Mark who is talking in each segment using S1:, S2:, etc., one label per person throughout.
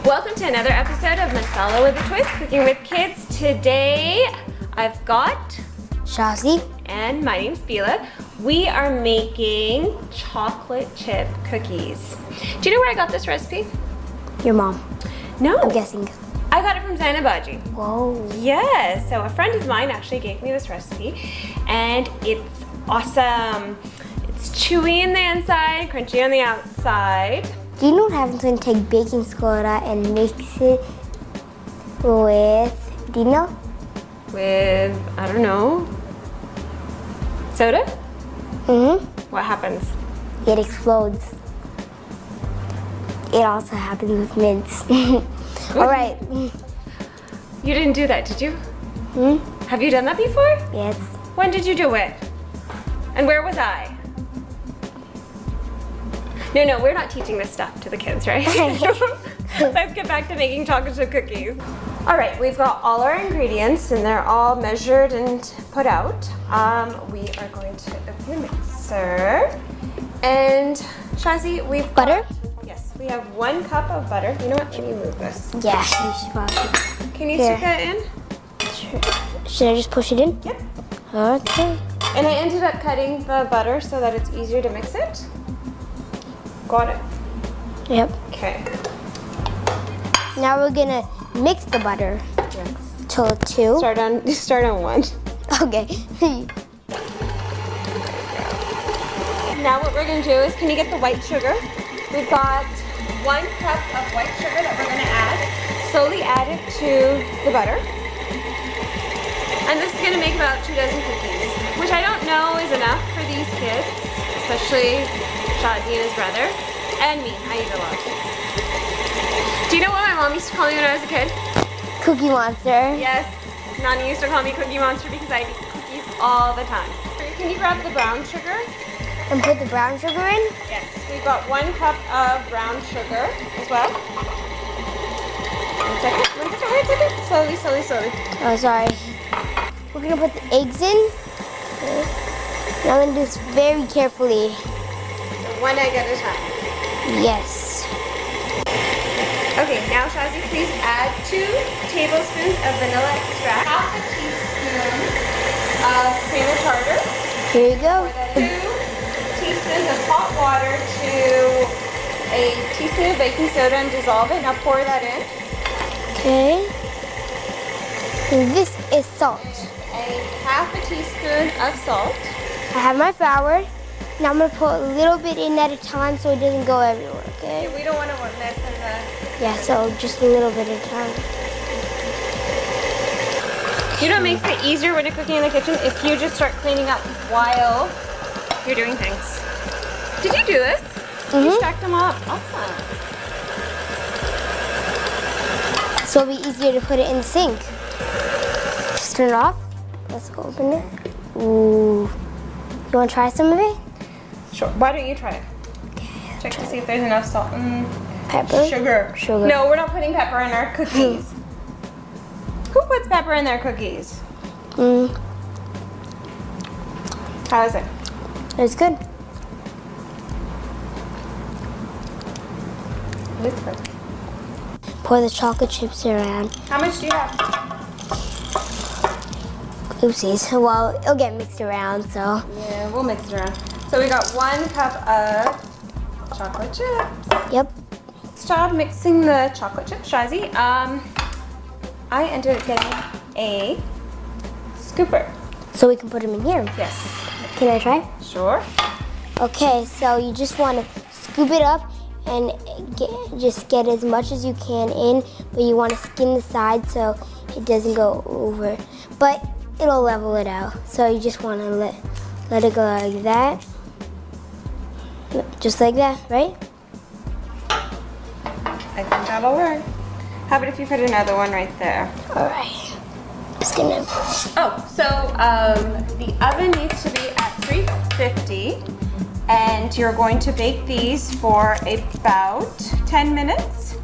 S1: Welcome to another episode of Masala with a Twist, Cooking with Kids. Today I've got
S2: Shazi
S1: and my name's Bila. We are making chocolate chip cookies. Do you know where I got this recipe?
S2: Your mom.
S1: No.
S2: I'm guessing.
S1: I got it from Zainabaji.
S2: Whoa.
S1: Yes, so a friend of mine actually gave me this recipe and it's awesome. It's chewy in the inside, crunchy on the outside.
S2: Do you know what happens when you take baking soda and mix it with, do you know?
S1: With, I don't know, soda?
S2: Mm-hmm.
S1: What happens?
S2: It explodes. It also happens with mints. All right.
S1: You didn't do that, did you?
S2: Hmm?
S1: Have you done that before?
S2: Yes.
S1: When did you do it? And where was I? No, we're not teaching this stuff to the kids, right? Let's get back to making chocolate chip cookies. All right, we've got all our ingredients and they're all measured and put out. We are going to open the mixer. And Shazi, we've got,
S2: Butter?
S1: Yes, we have 1 cup of butter. You know what, let me move this.
S2: Yeah, you should probably.
S1: Can you
S2: Here.
S1: stick that in?
S2: Sure. Should I just push it in?
S1: Yep.
S2: Okay.
S1: And I ended up cutting the butter so that it's easier to mix it. Got it.
S2: Yep.
S1: Okay.
S2: Now we're gonna mix the butter
S1: Yes.
S2: till 2.
S1: Start on 1.
S2: Okay.
S1: Now what we're gonna do is, can you get the white sugar? We've got 1 cup of white sugar that we're gonna add. Slowly add it to the butter. And this is gonna make about 2 dozen cookies, which I don't know is enough for these kids, especially Shazi and his brother, and me. I eat a lot. Do you know what my mom used to call me when I was a kid?
S2: Cookie Monster.
S1: Yes, Nani used to call me Cookie Monster because I eat cookies all the time. Can you grab the brown sugar?
S2: And put the brown sugar in?
S1: Yes, we've got 1 cup of brown sugar as well. One second. Slowly.
S2: Oh, sorry. We're gonna put the eggs in. Okay. Now I'm gonna do this very carefully.
S1: 1 egg at a time.
S2: Yes.
S1: Okay, now Shazi, please add 2 tablespoons of vanilla extract, half a teaspoon of cream of tartar,
S2: Here you go.
S1: 2 teaspoons of hot water to a teaspoon of baking soda and dissolve it. Now pour that in.
S2: Okay. And this is salt.
S1: A half a teaspoon of salt.
S2: I have my flour. Now I'm gonna put a little bit in at a time so it doesn't go everywhere, okay?
S1: We don't want to mess in the...
S2: Yeah, so just a little bit at a time.
S1: You know what makes it easier when you're cooking in the kitchen? If you just start cleaning up while you're doing things. Did you do this? You stacked them up. Awesome.
S2: So it'll be easier to put it in the sink. Just turn it off. Let's open it. Ooh. You wanna try some of it?
S1: Sure. Why don't you try it? Check to see if there's enough salt and
S2: Pepper?
S1: sugar.
S2: Sugar.
S1: No, we're not putting pepper in our cookies. Who puts pepper in their cookies? How is it?
S2: It's good.
S1: It's good.
S2: Pour the chocolate chips around.
S1: How much do you have?
S2: Oopsies. Well, it'll get mixed around, so.
S1: Yeah, we'll mix it around. So we got 1 cup of chocolate chips.
S2: Yep.
S1: Stop mixing the chocolate chips, Shazi. I ended up getting a scooper.
S2: So we can put them in here.
S1: Yes.
S2: Can I try?
S1: Sure.
S2: Okay, so you just want to scoop it up and just get as much as you can in, but you want to skin the side so it doesn't go over. But it'll level it out. So you just want to let it go like that. Just like that, right?
S1: I think that'll work. How about if you put another one right there?
S2: All right. Just gonna.
S1: Oh, so the oven needs to be at 350, and you're going to bake these for about 10 minutes.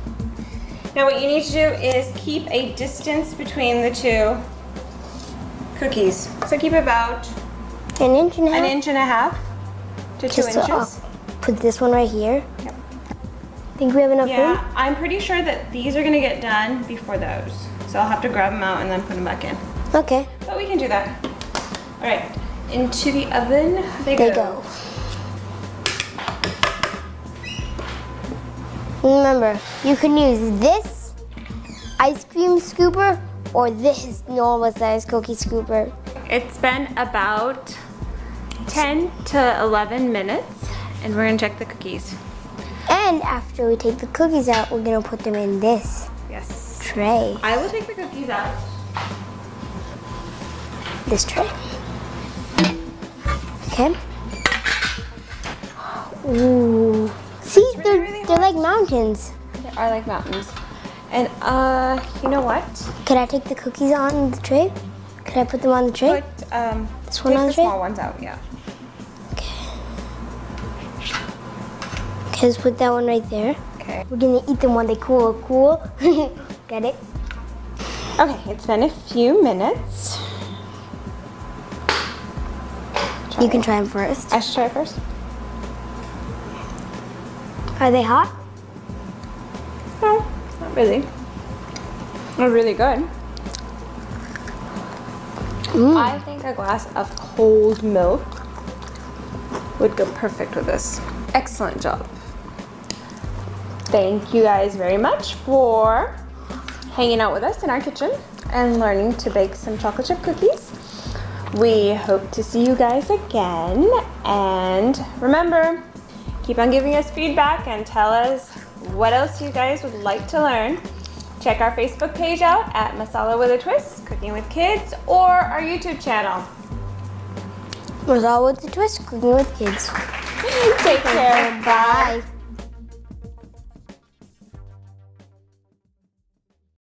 S1: Now what you need to do is keep a distance between the 2 cookies. So keep about
S2: An inch and a half?
S1: An inch and a half to 2
S2: Just so
S1: inches.
S2: I'll put this one right here.
S1: Yep.
S2: Think we have enough room?
S1: Yeah, I'm pretty sure that these are gonna get done before those. So I'll have to grab them out and then put them back in.
S2: Okay.
S1: But we can do that. All right, into the oven they go.
S2: Remember, you can use this ice cream scooper or this normal size cookie scooper.
S1: It's been about 10 to 11 minutes and we're gonna check the cookies.
S2: And after we take the cookies out, we're gonna put them in this tray.
S1: I will take the cookies out.
S2: This tray. Okay. Ooh. See,
S1: really
S2: they're like mountains.
S1: They are like mountains. And you know what?
S2: Could I take the cookies on the tray? Could I put them on the tray?
S1: Put
S2: This one
S1: take
S2: on
S1: the
S2: the tray?
S1: small ones out, yeah.
S2: Okay, let's put that one right there.
S1: Okay.
S2: We're gonna eat them while they cool. Got it?
S1: Okay, it's been a few minutes.
S2: You can try them first.
S1: I should try it first.
S2: Are they hot?
S1: No, not really. They're really good. I think a glass of cold milk would go perfect with this. Excellent job. Thank you guys very much for hanging out with us in our kitchen and learning to bake some chocolate chip cookies. We hope to see you guys again. And remember, keep on giving us feedback and tell us what else you guys would like to learn. Check our Facebook page out at Masala with a Twist, Cooking with Kids, or our YouTube channel.
S2: Masala with a Twist, Cooking with Kids.
S1: Take care.
S2: Bye.